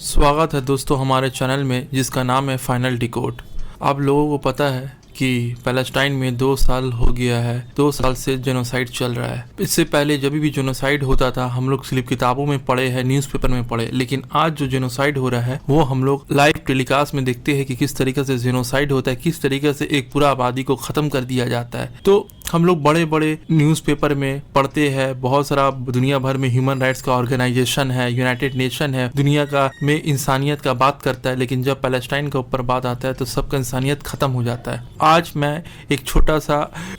स्वागत है दोस्तों हमारे चैनल में जिसका नाम है फाइनल डिकोड। आप लोगों को पता है कि पैलेस्टाइन में 2 साल हो गया है, 2 साल से जेनोसाइड चल रहा है। इससे पहले जब भी जेनोसाइड होता था हम लोग सिर्फ किताबों में पढ़े हैं, न्यूज़पेपर में पढ़े, लेकिन आज जो जेनोसाइड हो रहा है वो हम लोग लाइव टेलीकास्ट में देखते हैं कि किस तरीके से जेनोसाइड होता है, किस तरीके से एक पूरा आबादी को ख़त्म कर दिया जाता है। तो हम लोग बड़े बड़े न्यूज़पेपर में पढ़ते हैं, बहुत सारा दुनिया भर में ह्यूमन राइट्स का ऑर्गेनाइजेशन है, यूनाइटेड नेशन है, दुनिया का में इंसानियत का बात करता है, लेकिन जब पैलेस्टाइन के ऊपर बात आता है तो सबका इंसानियत ख़त्म हो जाता है। आज मैं एक छोटा सा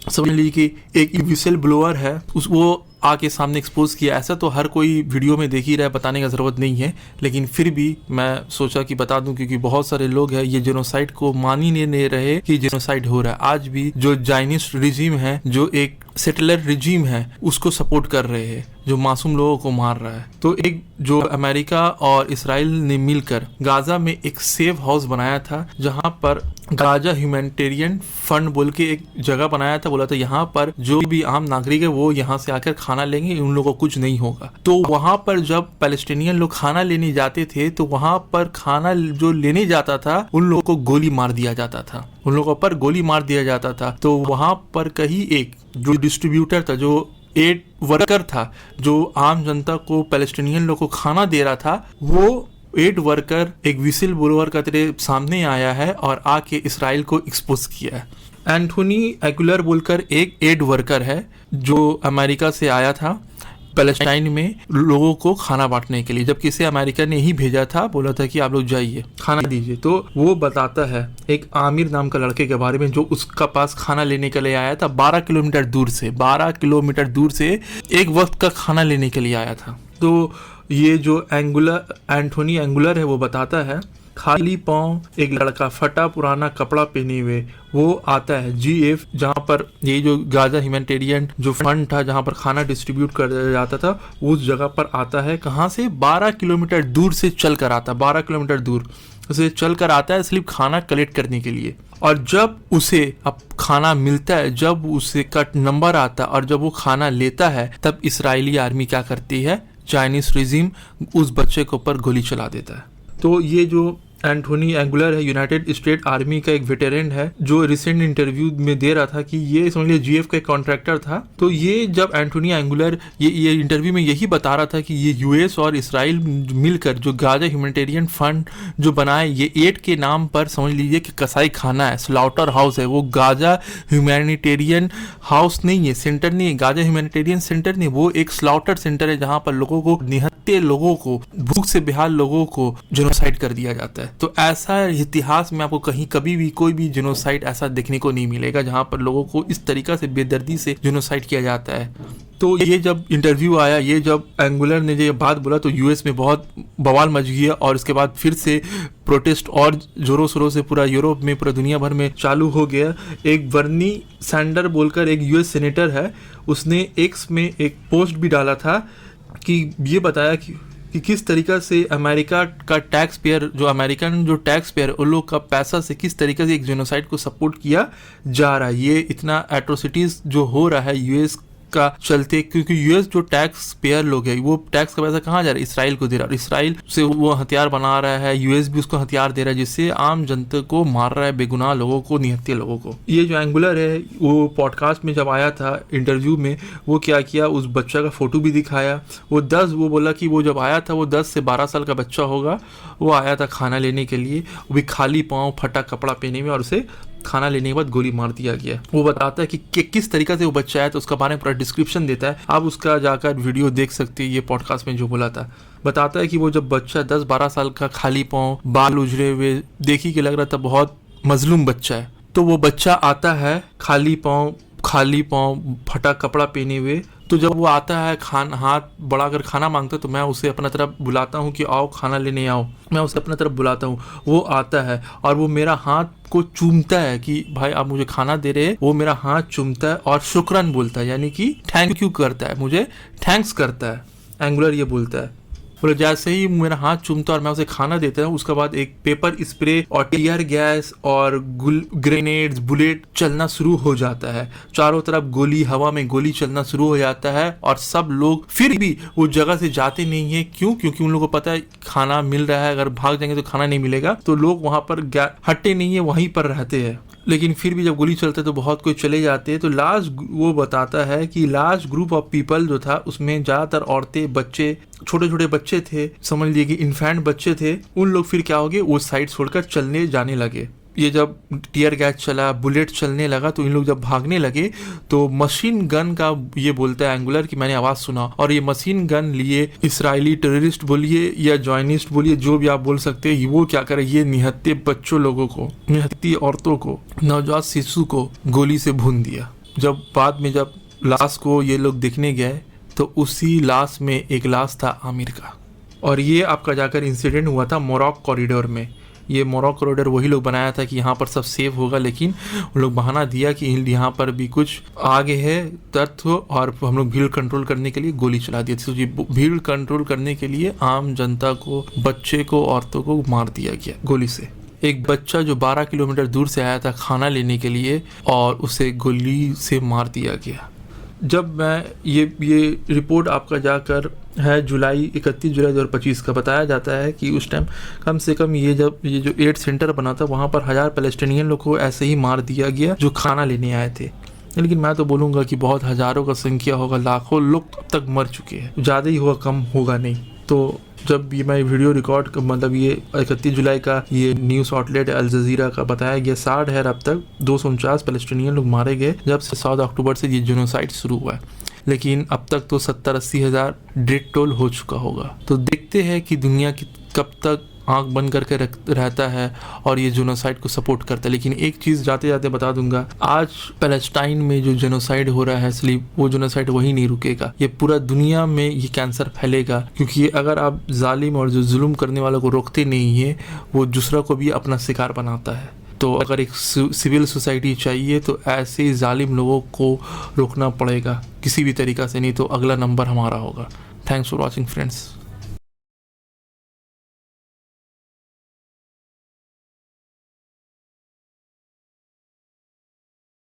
समझ लीजिए कि एक विसल ब्लोअर है वो आके सामने एक्सपोज किया। ऐसा तो हर कोई वीडियो में देख ही रहा है, बताने का ज़रूरत नहीं है, लेकिन फिर भी मैं सोचा कि बता दूं क्योंकि बहुत सारे लोग हैं ये जेनोसाइड को मान ही नहीं रहे कि जेनोसाइड हो रहा है। आज भी जो जायनिस्ट रिजीम है, जो एक सेटलर रिजीम है, उसको सपोर्ट कर रहे हैं, जो मासूम लोगों को मार रहा है। तो एक जो अमेरिका और इसराइल ने मिलकर गाजा में एक सेफ हाउस बनाया था, जहां पर गाजा ह्यूमैनिटेरियन फंड बोल के एक जगह बनाया था, बोला था यहाँ पर जो भी आम नागरिक है वो यहाँ से आकर खाना लेंगे, उन लोगों को कुछ नहीं होगा। तो वहां पर जब पैलेस्टीनियन लोग खाना लेने जाते थे तो वहां पर खाना जो लेने जाता था उन लोगों को गोली मार दिया जाता था, उन लोगों पर गोली मार दिया जाता था। तो वहां पर कहीं एक जो डिस्ट्रीब्यूटर था, जो एड वर्कर था, जो आम जनता को पैलेस्टीनियन लोग को खाना दे रहा था, वो एड वर्कर एक विसिल ब्लोअर का तेरे सामने आया है और आके इसराइल को एक्सपोज किया है। एंथोनी एगुलर बोलकर एक एड वर्कर है जो अमेरिका से आया था पैलेस्टाइन में लोगों को खाना बांटने के लिए, जबकि इसे अमेरिका ने ही भेजा था, बोला था कि आप लोग जाइए खाना दीजिए। तो वो बताता है एक आमिर नाम का लड़के के बारे में जो उसका पास खाना लेने के लिए आया था 12 किलोमीटर दूर से, 12 किलोमीटर दूर से एक वक्त का खाना लेने के लिए आया था। तो ये जो एंथोनी एंगुलर है वो बताता है खाली पांव एक लड़का फटा पुराना कपड़ा पहने हुए वो आता है GF, जहाँ पर ये जो गाजा ह्यूमैनिटेरियन जो फंड था जहाँ पर खाना डिस्ट्रीब्यूट कर जाता था उस जगह पर आता है। कहाँ से? 12 किलोमीटर दूर से चल कर आता है, 12 किलोमीटर दूर से चल कर आता है सिर्फ खाना कलेक्ट करने के लिए। और जब उसे अब खाना मिलता है, जब उसे कट नंबर आता है और जब वो खाना लेता है, तब इसराइली आर्मी क्या करती है, चाइनीज रिजीम उस बच्चे के ऊपर गोली चला देता है। तो ये जो एंथोनी एंगुलर है, यूनाइटेड स्टेट आर्मी का एक वेटरन है, जो रिसेंट इंटरव्यू में दे रहा था कि ये समझ लीजिए GF का एक कॉन्ट्रैक्टर था। तो ये जब एंथोनी एंगुलर ये इंटरव्यू में यही बता रहा था कि ये US और इसराइल मिलकर जो गाजा ह्यूमैनिटेरियन फंड जो बनाए, ये एड के नाम पर समझ लीजिए कि कसाई खाना है, स्लॉटर हाउस है। वो गाजा ह्यूमैनिटेरियन हाउस नहीं है, सेंटर नहीं है, गाजा ह्यूमैनिटेरियन सेंटर नहीं, वो एक स्लॉटर सेंटर है जहाँ पर लोगों को, निहत्थे लोगों को, भूख से बेहाल लोगों को जेनोसाइड कर दिया जाता है। तो ऐसा इतिहास में आपको कहीं कभी भी कोई भी जेनोसाइड ऐसा देखने को नहीं मिलेगा जहां पर लोगों को इस तरीका से बेदर्दी से जेनोसाइड किया जाता है। तो ये जब इंटरव्यू आया, ये जब एंगुलर ने ये बात बोला तो US में बहुत बवाल मच गया और इसके बाद फिर से प्रोटेस्ट और जोरों शोरों से पूरा यूरोप में, पूरा दुनिया भर में चालू हो गया। एक बर्नी सैंडर बोलकर एक US सेनेटर है, उसने एक्स में एक पोस्ट भी डाला था कि ये बताया कि किस तरीका से अमेरिका का टैक्स पेयर, जो अमेरिकन जो टैक्स पेयर उन लोग का पैसा से किस तरीके से एक जेनोसाइड को सपोर्ट किया जा रहा है। ये इतना एट्रोसिटीज जो हो रहा है US का चलते, क्योंकि US जो टैक्स पेयर लोग है वो टैक्स का पैसा कहाँ जा रहा है, इसराइल को दे रहा है। इसराइल से वो हथियार बना रहा है, US भी उसको हथियार दे रहा है जिससे आम जनता को मार रहा है, बेगुनाह लोगों को, निहत्थे लोगों को। ये जो एंगुलर है वो पॉडकास्ट में जब आया था इंटरव्यू में, वो क्या किया, उस बच्चा का फोटो भी दिखाया। वो बोला कि वो जब आया था वो 10 से 12 साल का बच्चा होगा, वो आया था खाना लेने के लिए, वो भी खाली पाँव फटा कपड़ा पहने में, और उसे खाना लेने के बाद गोली मार दिया गया। वो बताता है कि किस तरीके से वो बच्चा है, तो उसका बारे में पूरा डिस्क्रिप्शन देता है, आप उसका जाकर वीडियो देख सकते हैं। ये पॉडकास्ट में जो बोला था, बताता है कि वो जब बच्चा 10-12 साल का, खाली पाँव, बाल उजड़े हुए, देखी के लग रहा था बहुत मजलूम बच्चा है। तो वो बच्चा आता है खाली पाँव फटा कपड़ा पहने हुए। तो जब वो आता है, हाथ बढ़ाकर खाना मांगता है, तो मैं उसे अपना तरफ बुलाता हूँ कि आओ खाना लेने आओ, मैं उसे अपना तरफ बुलाता हूँ। वो आता है और वो मेरा हाथ को चूमता है कि भाई आप मुझे खाना दे रहे हैं। वो मेरा हाथ चूमता है और शुक्रान बोलता है, यानी कि थैंक यू करता है, मुझे थैंक्स करता है। एंगुलर ये बोलता है, बोले जैसे ही मेरा हाथ चूमता और मैं उसे खाना देता हूँ, उसके बाद एक पेपर स्प्रे और टीयर गैस और ग्रेनेड्स, बुलेट चलना शुरू हो जाता है। चारों तरफ गोली, हवा में गोली चलना शुरू हो जाता है और सब लोग फिर भी वो जगह से जाते नहीं है। क्यों? क्योंकि उन लोगों को पता है खाना मिल रहा है, अगर भाग जाएंगे तो खाना नहीं मिलेगा, तो लोग वहां पर हटते नहीं है, वहीं पर रहते हैं। लेकिन फिर भी जब गोली चलते तो बहुत कोई चले जाते हैं। तो लास्ट वो बताता है कि लास्ट ग्रुप ऑफ पीपल जो था उसमें ज्यादातर औरतें, बच्चे, छोटे छोटे बच्चे थे, समझ लीजिए कि इन्फेंट बच्चे थे। उन लोग फिर क्या हो गए, वो साइड छोड़कर चलने जाने लगे। ये जब टीयर गैस चला, बुलेट चलने लगा, तो इन लोग जब भागने लगे तो मशीन गन का ये बोलता है एंगुलर कि मैंने आवाज सुना, और ये मशीन गन लिए इसराइली टेररिस्ट बोलिए या जॉइनिस्ट बोलिए, जो भी आप बोल सकते हैं, वो क्या करे, ये निहत्ते बच्चों लोगों को, निहत्ती औरतों को, नवजात शिशु को गोली से भून दिया। जब बाद में जब लाश को ये लोग देखने गए तो उसी लाश में एक लाश था आमिर का। और ये आपका जाकर इंसिडेंट हुआ था मोरॉक कॉरिडोर में। ये मोरॉक कॉरिडोर वही लोग बनाया था कि यहाँ पर सब सेफ होगा, लेकिन उन लोग बहाना दिया कि यहाँ पर भी कुछ आगे है तथ्य, और हम लोग भीड़ कंट्रोल करने के लिए गोली चला दिया। तो ये भीड़ कंट्रोल करने के लिए आम जनता को, बच्चे को, औरतों को मार दिया गया गोली से। एक बच्चा जो 12 किलोमीटर दूर से आया था खाना लेने के लिए, और उसे गोली से मार दिया गया। जब मैं ये रिपोर्ट आपका जाकर है 31 जुलाई 2025 का, बताया जाता है कि उस टाइम कम से कम ये जो एड सेंटर बना था वहाँ पर 1000 पैलेस्टीनियन लोग को ऐसे ही मार दिया गया जो खाना लेने आए थे। लेकिन मैं तो बोलूँगा कि बहुत हज़ारों का संख्या होगा, लाखों लोग अब तक मर चुके हैं, ज़्यादा ही होगा, कम होगा नहीं। तो जब ये मैं वीडियो रिकॉर्ड, मतलब ये 31 जुलाई का ये न्यूज़ आउटलेट अल जजीरा का बताया गया, 60 है अब तक 249 पैलेस्टीनियन लोग मारे गए जब से 7 अक्टूबर से ये जेनोसाइड शुरू हुआ है। लेकिन अब तक तो 70-80 हज़ार डेड टोल हो चुका होगा। तो देखते हैं कि दुनिया की कब तक आंख बंद करके रहता है और ये जेनोसाइड को सपोर्ट करता है। लेकिन एक चीज़ जाते जाते बता दूंगा, आज पैलेस्टाइन में जो जेनोसाइड हो रहा है, इसलिए वो जेनोसाइड वही नहीं रुकेगा, ये पूरा दुनिया में ये कैंसर फैलेगा। क्योंकि ये अगर आप जालिम और जो जुल्म करने वालों को रोकते नहीं है, वो दूसरा को भी अपना शिकार बनाता है। तो अगर एक सिविल सोसाइटी चाहिए तो ऐसे जालिम लोगों को रोकना पड़ेगा किसी भी तरीक़ा से, नहीं तो अगला नंबर हमारा होगा। Thanks for watching friends.